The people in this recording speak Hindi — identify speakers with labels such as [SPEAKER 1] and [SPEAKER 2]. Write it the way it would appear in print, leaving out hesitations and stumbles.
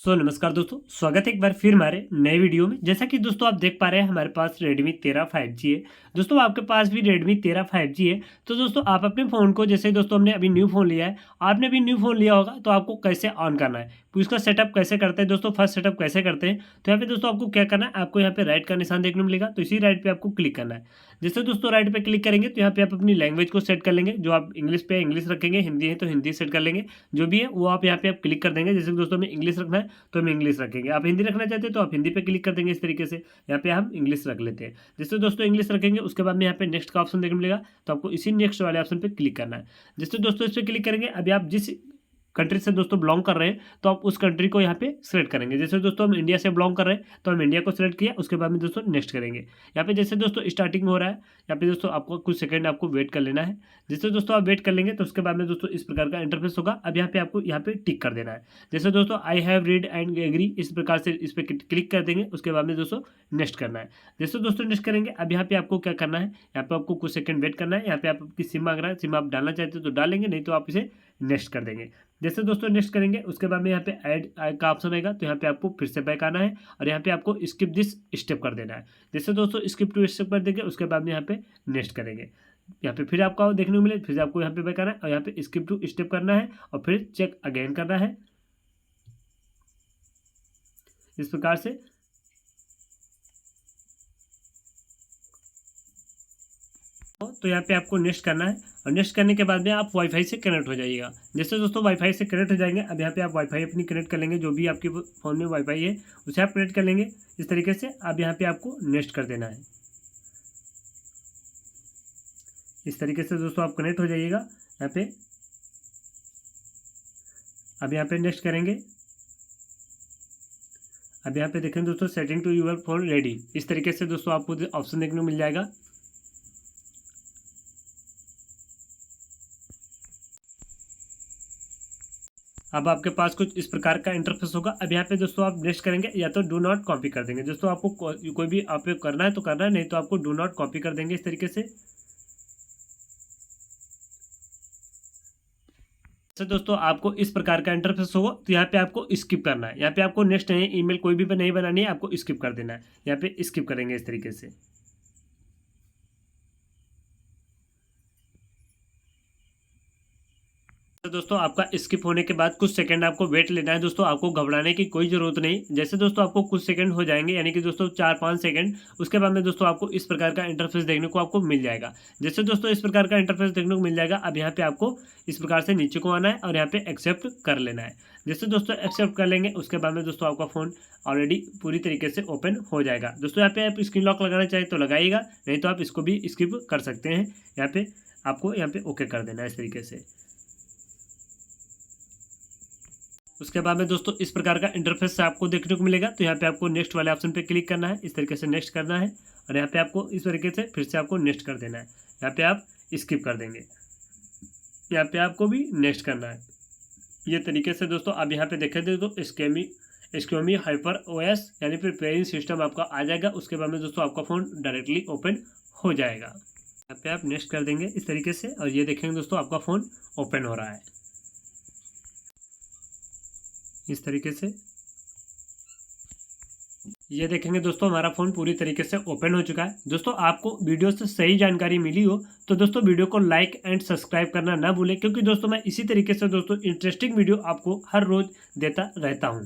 [SPEAKER 1] नमस्कार दोस्तों, स्वागत है एक बार फिर हमारे नए वीडियो में। जैसा कि दोस्तों आप देख पा रहे हैं हमारे पास Redmi 13 5G है। दोस्तों आपके पास भी Redmi 13 5G है तो दोस्तों आप अपने फ़ोन को, जैसे दोस्तों हमने अभी न्यू फ़ोन लिया है, आपने भी न्यू फ़ोन लिया होगा तो आपको कैसे ऑन करना है, तो इसका सेटअप कैसे करते हैं दोस्तों, फर्स्ट सेटअप कैसे करते हैं। तो यहाँ पे दोस्तों आपको क्या करना है, आपको यहाँ पे राइट का निशान देखने को मिलेगा, तो इसी राइट पे आपको क्लिक करना है। जैसे दोस्तों राइट पे क्लिक करेंगे तो यहाँ पे आप अपनी लैंग्वेज को सेट कर लेंगे, जो आप इंग्लिश पे इंग्लिश रखेंगे, हिंदी है तो हिंदी सेट कर लेंगे, जो भी है वो आप यहाँ पे आप क्लिक कर देंगे। जैसे दोस्तों हमें इंग्लिश रखना है तो हम इंग्लिश रखेंगे, आप हिंदी रखना चाहते हैं तो आप हिंदी पे क्लिक कर देंगे। इस तरीके से यहाँ पे हम इंग्लिश रख लेते हैं। जैसे दोस्तों इंग्लिश रखेंगे उसके बाद में यहाँ पे नेक्स्ट का ऑप्शन देखने को मिलेगा, तो आपको इसी नेक्स्ट वाले ऑप्शन पे क्लिक करना है। जैसे दोस्तों इस पर क्लिक करेंगे, अभी आप जिस कंट्री से दोस्तों बिलोंग कर रहे हैं तो आप उस कंट्री को यहाँ पे सिलेक्ट करेंगे। जैसे दोस्तों हम इंडिया से बिलोंग कर रहे हैं तो हम इंडिया को सिलेक्ट किया, उसके बाद में दोस्तों नेक्स्ट करेंगे। यहाँ पे जैसे दोस्तों स्टार्टिंग हो रहा है, यहाँ पे दोस्तों आपको कुछ सेकंड आपको वेट कर लेना है। जैसे दोस्तों आप वेट कर लेंगे तो उसके बाद में दोस्तों इस प्रकार का इंटरफेस होगा। अब यहाँ पे आपको यहाँ पे टिक कर देना है। जैसे दोस्तों I have read and agree, इस प्रकार से इस पर क्लिक कर देंगे, उसके बाद में दोस्तों नेक्स्ट करना है। जैसे दोस्तों नेक्स्ट करेंगे, अब यहाँ पे आपको क्या करना है, यहाँ पे आपको कुछ सेकंड वेट करना है। यहाँ पे आपकी सिम मांग रहा है, सिम आप डालना चाहते हो तो डालेंगे, नहीं तो आप इसे नेक्स्ट कर देंगे। जैसे दोस्तों नेक्स्ट करेंगे उसके बाद में यहाँ पे ऐड का ऑप्शन आएगा, तो यहाँ पे आपको फिर से बैक आना है और यहाँ पे आपको स्किप दिस स्टेप कर देना है। जैसे दोस्तों स्किप टू स्टेप कर देंगे, उसके बाद में यहाँ पे नेक्स्ट करेंगे। यहाँ पे फिर आपको देखने को मिले, फिर से आपको यहाँ पे बैक आना है और यहाँ पे स्किप टू स्टेप करना है और फिर चेक अगेन करना है। इस प्रकार से तो यहाँ पे आपको नेक्स्ट करना है और नेक्स्ट करने के बाद में आप वाईफाई से कनेक्ट हो जाइएगा। जैसे दोस्तों वाईफाई से कनेक्ट हो जाएंगे, अब यहाँ पे आप वाईफाई अपनी कनेक्ट कर लेंगे, जो भी आपके फ़ोन में वाईफाई है उसे आप कनेक्ट कर लेंगे। इस तरीके से अब यहाँ पे आपको नेक्स्ट कर देना है। इस तरीके से दोस्तों आप कनेक्ट हो जाइएगा यहाँ पे। अब यहाँ पे नेक्स्ट करेंगे। अब यहाँ पे देखें दोस्तों setting to your phone ready, इस तरीके से दोस्तों आपको ऑप्शन देखने को मिल जाएगा। अब आपके पास कुछ इस प्रकार का इंटरफेस होगा। अब यहाँ पे दोस्तों आप नेक्स्ट करेंगे, या तो डू नॉट कॉपी कर देंगे। दोस्तों आपको कोई भी आप करना है तो करना है, नहीं तो आपको डू नॉट कॉपी कर देंगे इस तरीके से। तो दोस्तों आपको इस प्रकार का इंटरफेस होगा, तो यहाँ पे आपको स्किप करना है। यहाँ पे आपको नेक्स्ट नहीं, ईमेल कोई भी नहीं बनानी है, आपको स्किप कर देना है। यहाँ पे स्किप करेंगे इस तरीके से। तो दोस्तों आपका स्किप होने के बाद कुछ सेकंड आपको वेट लेना है। दोस्तों आपको घबराने की कोई ज़रूरत नहीं। जैसे दोस्तों आपको कुछ सेकंड हो जाएंगे, यानी कि दोस्तों 4-5 सेकंड, उसके बाद में दोस्तों आपको इस प्रकार का इंटरफेस देखने को आपको मिल जाएगा। जैसे दोस्तों इस प्रकार का इंटरफेस देखने को मिल जाएगा, अब यहाँ पे आपको इस प्रकार से नीचे को आना है और यहाँ पे एक्सेप्ट कर लेना है। जैसे दोस्तों एक्सेप्ट कर लेंगे, उसके बाद में दोस्तों आपका फ़ोन ऑलरेडी पूरी तरीके से ओपन हो जाएगा। दोस्तों यहाँ पे आप स्क्रीन लॉक लगाना चाहें तो लगाइएगा, नहीं तो आप इसको भी स्किप कर सकते हैं। यहाँ पे आपको यहाँ पे ओके कर देना है इस तरीके से। उसके बाद में दोस्तों इस प्रकार का इंटरफेस आपको देखने को मिलेगा, तो यहाँ पे आपको नेक्स्ट वाले ऑप्शन पे क्लिक करना है। इस तरीके से नेक्स्ट करना है और यहाँ पे आपको इस तरीके से फिर से आपको नेक्स्ट कर देना है। यहाँ पे आप स्किप कर देंगे, यहाँ पे आपको भी नेक्स्ट करना है। ये तरीके से दोस्तों आप यहाँ पे देखें तो स्क्योमी हाइपर ओएस यानी फिर पेरेंट सिस्टम आपका आ जाएगा। उसके बाद में दोस्तों आपका फ़ोन डायरेक्टली ओपन हो जाएगा। यहाँ पे आप नेक्स्ट कर देंगे इस तरीके से और ये देखेंगे दोस्तों आपका फ़ोन ओपन हो रहा है इस तरीके से। ये देखेंगे दोस्तों हमारा फ़ोन पूरी तरीके से ओपन हो चुका है। दोस्तों आपको वीडियो से सही जानकारी मिली हो तो दोस्तों वीडियो को लाइक एंड सब्सक्राइब करना ना भूलें, क्योंकि दोस्तों मैं इसी तरीके से दोस्तों इंटरेस्टिंग वीडियो आपको हर रोज़ देता रहता हूँ।